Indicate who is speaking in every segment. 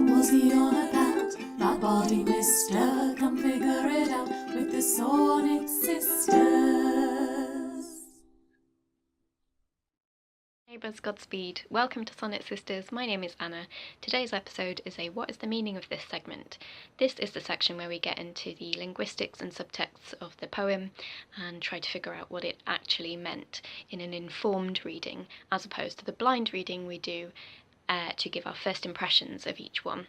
Speaker 1: What was he on about? My body, mister, come figure it out with the Sonnet Sisters.
Speaker 2: Neighbours, Godspeed. Welcome to Sonnet Sisters. My name is Anna. Today's episode is a What is the meaning of this segment? This is the section where we get into the linguistics and subtexts of the poem and try to figure out what it actually meant in an informed reading, as opposed to the blind reading we do to give our first impressions of each one.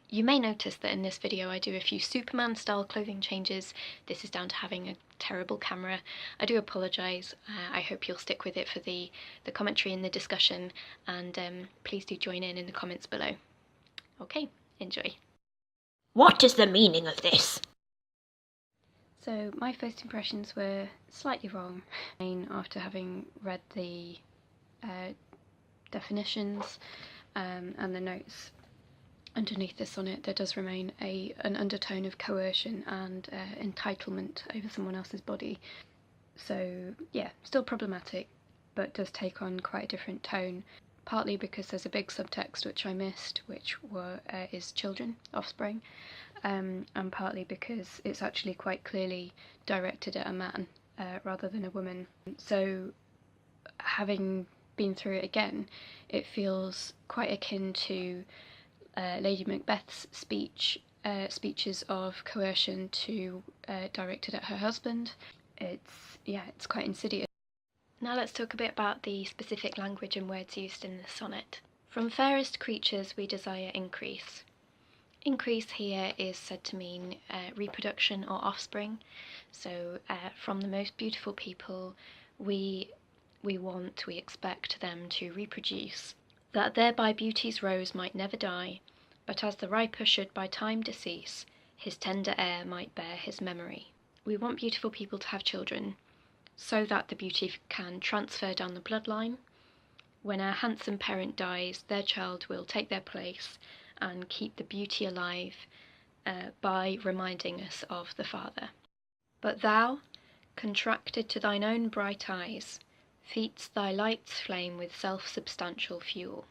Speaker 2: You may notice that in this video I do a few Superman-style clothing changes. This is down to having a terrible camera. I do apologise. I hope you'll stick with it for the commentary and the discussion, and please do join in the comments below. Okay, enjoy.
Speaker 3: What is the meaning of this?
Speaker 2: So my first impressions were slightly wrong. After having read the definitions and the notes underneath the sonnet, there does remain an undertone of coercion and entitlement over someone else's body. So yeah, still problematic, but does take on quite a different tone, partly because there's a big subtext which I missed, which is children, offspring, and partly because it's actually quite clearly directed at a man rather than a woman. So having been through it again, it feels quite akin to Lady Macbeth's speeches of coercion directed at her husband. It's quite insidious. Now let's talk a bit about the specific language and words used in the sonnet. From fairest creatures we desire increase. Increase here is said to mean reproduction or offspring. So from the most beautiful people we expect them to reproduce, that thereby beauty's rose might never die, but as the riper should by time decease, his tender heir might bear his memory. We want beautiful people to have children, so that the beauty can transfer down the bloodline. When our handsome parent dies, their child will take their place and keep the beauty alive by reminding us of the father. But thou, contracted to thine own bright eyes, feed'st thy light's flame with self-substantial fuel.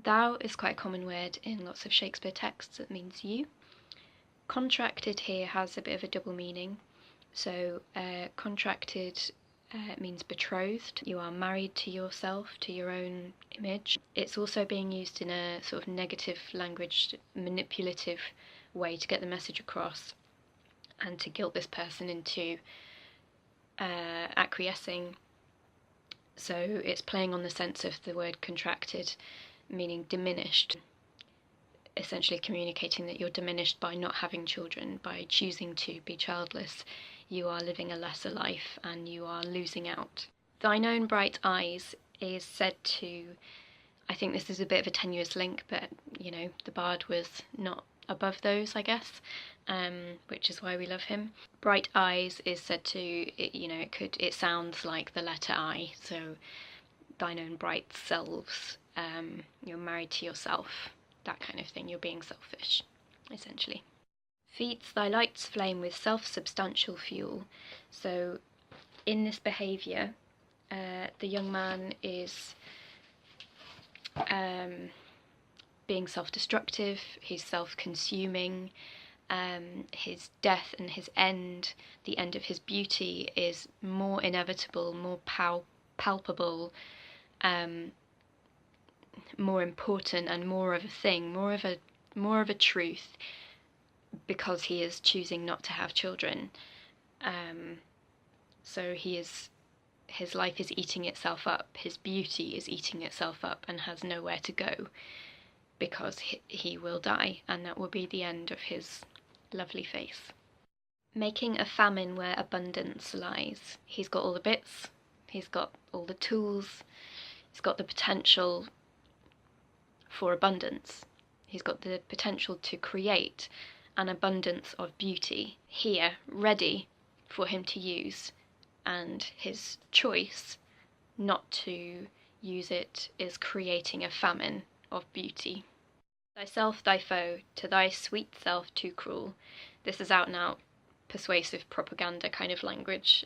Speaker 2: Thou is quite a common word in lots of Shakespeare texts that means you. Contracted here has a bit of a double meaning. So contracted means betrothed. You are married to yourself, to your own image. It's also being used in a sort of negative language, manipulative way to get the message across and to guilt this person into acquiescing. So it's playing on the sense of the word contracted, meaning diminished, essentially communicating that you're diminished by not having children, by choosing to be childless. You are living a lesser life and you are losing out. Thine own bright eyes is said to, I think this is a bit of a tenuous link, but you know, the bard was not above those, I guess, which is why we love him. Bright eyes is said to, it sounds like the letter I, so thine own bright selves, you're married to yourself, that kind of thing, you're being selfish, essentially. Feeds thy light's flame with self-substantial fuel. So in this behaviour, the young man is being self-destructive, he's self-consuming, his death and his end, the end of his beauty, is more inevitable, more palpable, more important and more of a thing, more of a truth, because he is choosing not to have children. So his life is eating itself up, his beauty is eating itself up and has nowhere to go, because he will die, and that will be the end of his lovely face. Making a famine where abundance lies. He's got all the bits, he's got all the tools, he's got the potential for abundance. He's got the potential to create an abundance of beauty here, ready for him to use, and his choice not to use it is creating a famine of beauty. Thyself thy foe, to thy sweet self too cruel. This is out and out persuasive propaganda kind of language.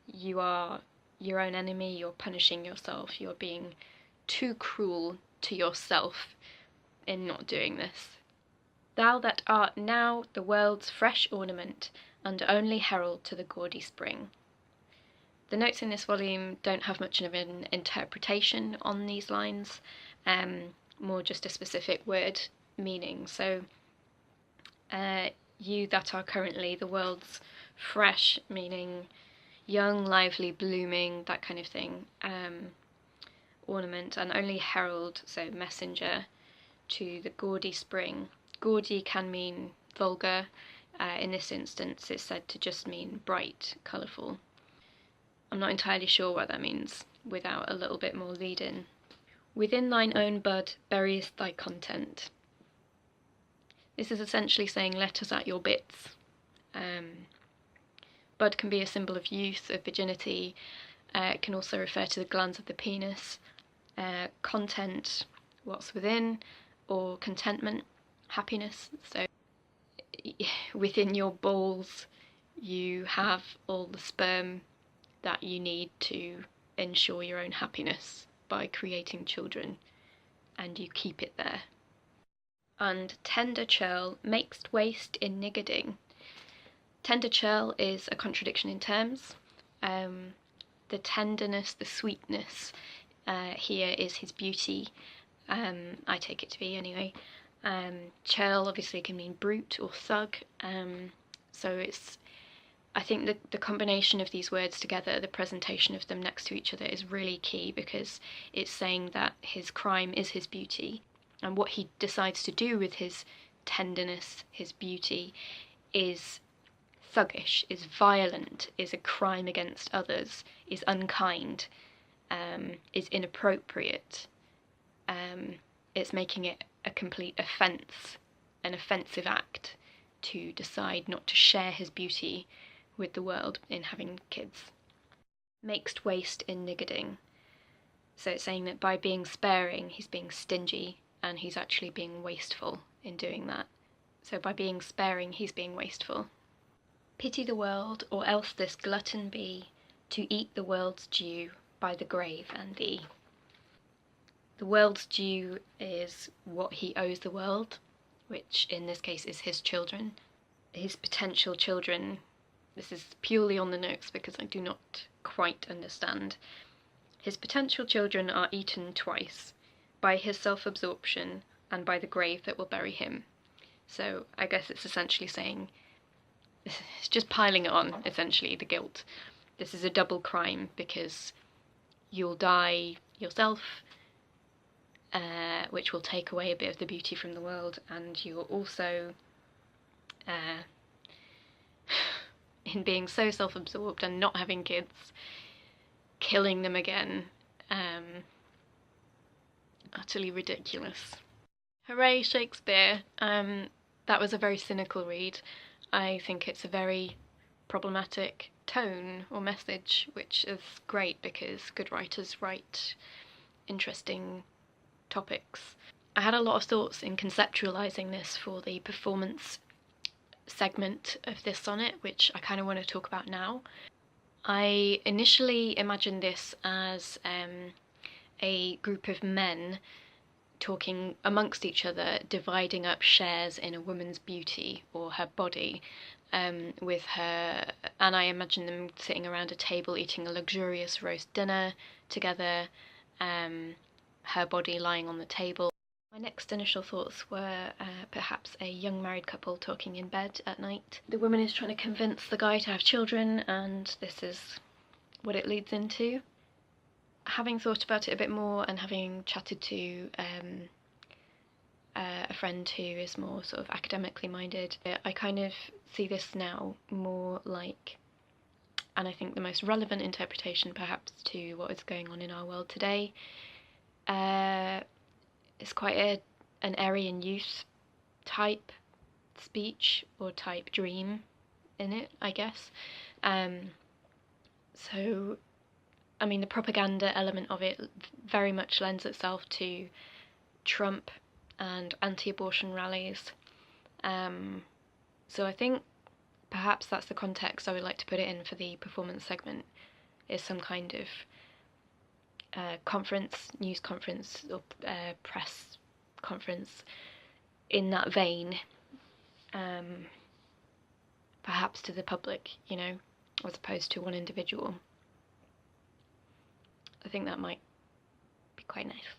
Speaker 2: You are your own enemy, you're punishing yourself, you're being too cruel to yourself in not doing this. Thou that art now the world's fresh ornament, and only herald to the gaudy spring. The notes in this volume don't have much of an interpretation on these lines, more just a specific word meaning. So, you that are currently the world's fresh, meaning young, lively, blooming, that kind of thing, ornament, and only herald, so messenger, to the gaudy spring. Gaudy can mean vulgar. In this instance, it's said to just mean bright, colourful. I'm not entirely sure what that means without a little bit more lead-in. Within thine own bud buries thy content. This is essentially saying, let us at your bits. Bud can be a symbol of youth, of virginity. It can also refer to the glands of the penis. Content, what's within, or contentment, happiness. So within your balls you have all the sperm that you need to ensure your own happiness by creating children, and you keep it there. And tender churl makes waste in niggarding. Tender churl is a contradiction in terms. The tenderness, the sweetness here is his beauty. I take it to be anyway. Churl obviously can mean brute or thug. So it's, I think the combination of these words together, the presentation of them next to each other, is really key, because it's saying that his crime is his beauty, and what he decides to do with his tenderness, his beauty, is thuggish, is violent, is a crime against others, is unkind, is inappropriate. It's making it a complete offence, an offensive act, to decide not to share his beauty with the world in having kids. Makes waste in niggarding. So it's saying that by being sparing, he's being stingy, and he's actually being wasteful in doing that. So by being sparing, he's being wasteful. Pity the world, or else this glutton be, to eat the world's due by the grave and thee. The world's due is what he owes the world, which in this case is his children. His potential children, this is purely on the notes because I do not quite understand. His potential children are eaten twice, by his self-absorption and by the grave that will bury him. So I guess it's essentially saying, it's just piling it on, essentially, the guilt. This is a double crime, because you'll die yourself, which will take away a bit of the beauty from the world, and you're also, in being so self-absorbed and not having kids, killing them again. Utterly ridiculous. Hooray, Shakespeare! That was a very cynical read. I think it's a very problematic tone or message, which is great because good writers write interesting topics. I had a lot of thoughts in conceptualising this for the performance segment of this sonnet, which I kind of want to talk about now. I initially imagined this as a group of men talking amongst each other, dividing up shares in a woman's beauty or her body, with her, and I imagine them sitting around a table eating a luxurious roast dinner together, her body lying on the table. My next initial thoughts were perhaps a young married couple talking in bed at night. The woman is trying to convince the guy to have children, and this is what it leads into. Having thought about it a bit more and having chatted to a friend who is more sort of academically minded, I kind of see this now more like, and I think the most relevant interpretation perhaps to what is going on in our world today, it's quite an Aryan youth type speech or type dream in it, I guess. So I mean, the propaganda element of it very much lends itself to Trump and anti-abortion rallies. So I think perhaps that's the context I would like to put it in for the performance segment, is some kind of conference, news conference, or press conference in that vein, perhaps to the public, you know, as opposed to one individual. I think that might be quite nice.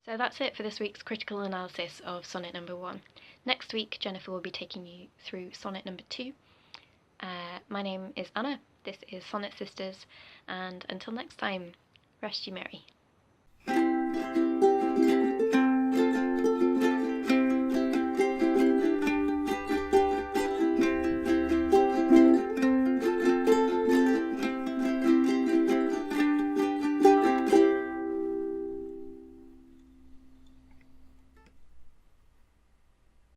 Speaker 2: So that's it for this week's critical analysis of sonnet number 1. Next week, Jennifer will be taking you through sonnet number 2. My name is Anna, this is Sonnet Sisters, and until next time, rest ye merry.